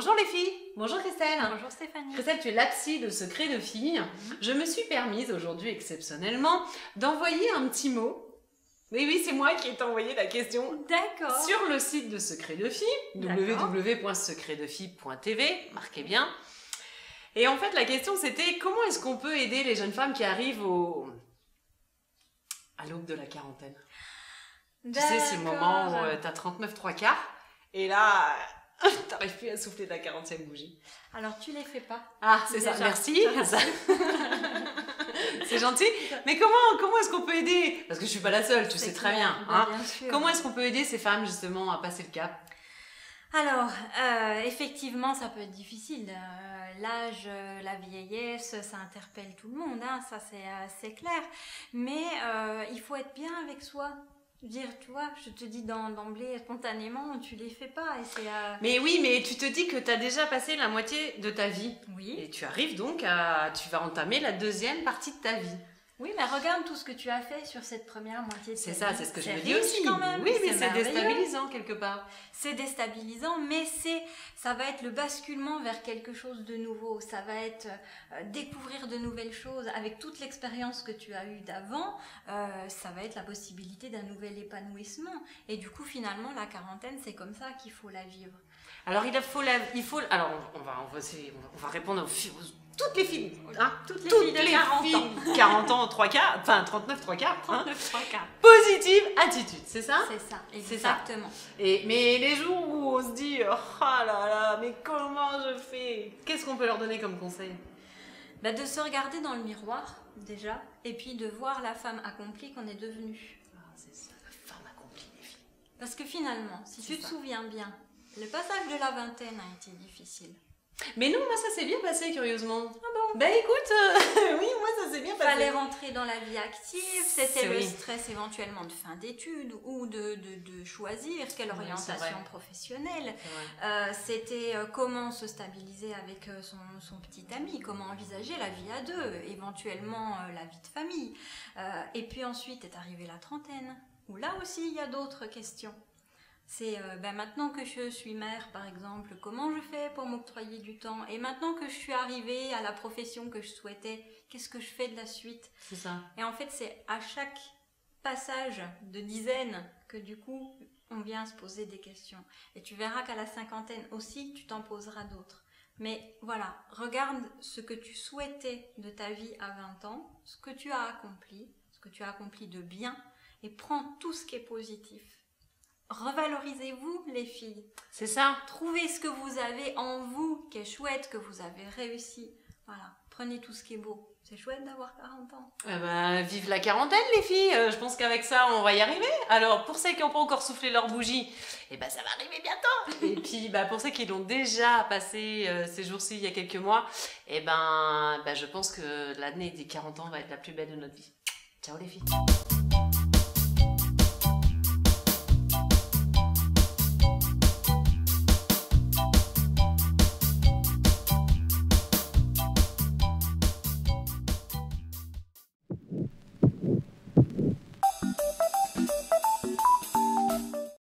Bonjour les filles. Bonjour Christelle. Bonjour Stéphanie. Christelle, tu es la psy de Secret de Filles. Je me suis permise aujourd'hui exceptionnellement d'envoyer un petit mot. Oui, c'est moi qui ai envoyé la question. D'accord. Sur le site de Secret de Filles, www.secretdefilles.tv, marquez bien. Et en fait, la question c'était comment est-ce qu'on peut aider les jeunes femmes qui arrivent à l'aube de la quarantaine. Tu sais, c'est le moment où t'as 39 3 quarts et là, t'arrives plus à souffler de la 40e bougie. Alors, tu les fais pas. Ah, c'est ça, merci. C'est gentil. Mais comment est-ce qu'on peut aider? Parce que je suis pas la seule, tu sais très bien. Hein. Bien sûr. Comment est-ce qu'on peut aider ces femmes justement à passer le cap? Alors, effectivement, ça peut être difficile. L'âge, la vieillesse, ça interpelle tout le monde, hein, ça c'est clair. Mais il faut être bien avec soi. Dire, tu vois, je te dis d'emblée, spontanément, tu les fais pas. Et c'est, Mais oui, mais tu te dis que tu as déjà passé la moitié de ta vie. Oui. Et tu arrives donc tu vas entamer la deuxième partie de ta vie. Oui, mais regarde tout ce que tu as fait sur cette première moitié de ta vie. C'est ça, c'est ce que je me dis riche aussi. Quand même. Oui, mais c'est merveilleux. déstabilisant quelque part. C'est déstabilisant, mais ça va être le basculement vers quelque chose de nouveau. Ça va être découvrir de nouvelles choses avec toute l'expérience que tu as eue d'avant. Ça va être la possibilité d'un nouvel épanouissement. Et du coup, finalement, la quarantaine, c'est comme ça qu'il faut la vivre. Alors, alors, on va répondre aux toutes les filles, hein, toutes les filles de 40 ans. 40 ans, 3 quarts, enfin 39, 3 quarts. 39, 3 quarts. Positive attitude, c'est ça? C'est ça, exactement. Mais les jours où on se dit, oh là là, mais comment je fais? Qu'est-ce qu'on peut leur donner comme conseil? Bah, de se regarder dans le miroir, déjà, et puis de voir la femme accomplie qu'on est devenue. Ah, c'est ça, la femme accomplie, les filles. Parce que finalement, si tu te souviens bien, le passage de la vingtaine a été difficile. Mais non, moi ça s'est bien passé curieusement. Ah bon? Bah écoute, oui, moi ça s'est bien passé. Fallait rentrer dans la vie active, c'était le stress éventuellement de fin d'études ou de choisir quelle orientation professionnelle. C'était comment se stabiliser avec son petit ami, comment envisager la vie à deux, éventuellement la vie de famille. Et puis ensuite est arrivée la trentaine, où là aussi il y a d'autres questions. C'est maintenant que je suis mère, par exemple, comment je fais pour m'octroyer du temps? Et maintenant que je suis arrivée à la profession que je souhaitais, qu'est-ce que je fais de la suite? C'est ça. Et en fait, c'est à chaque passage de dizaines que du coup, on vient se poser des questions. Et tu verras qu'à la cinquantaine aussi, tu t'en poseras d'autres. Mais voilà, regarde ce que tu souhaitais de ta vie à 20 ans, ce que tu as accompli de bien, et prends tout ce qui est positif. Revalorisez-vous les filles. C'est ça. Trouvez ce que vous avez en vous qui est chouette, que vous avez réussi. Voilà, prenez tout ce qui est beau. C'est chouette d'avoir 40 ans. Vive la quarantaine les filles. Je pense qu'avec ça on va y arriver. Alors pour celles qui n'ont pas encore soufflé leur bougie, ça va arriver bientôt. Et puis pour ceux qui l'ont déjà passé ces jours-ci il y a quelques mois, je pense que l'année des 40 ans va être la plus belle de notre vie. Ciao les filles.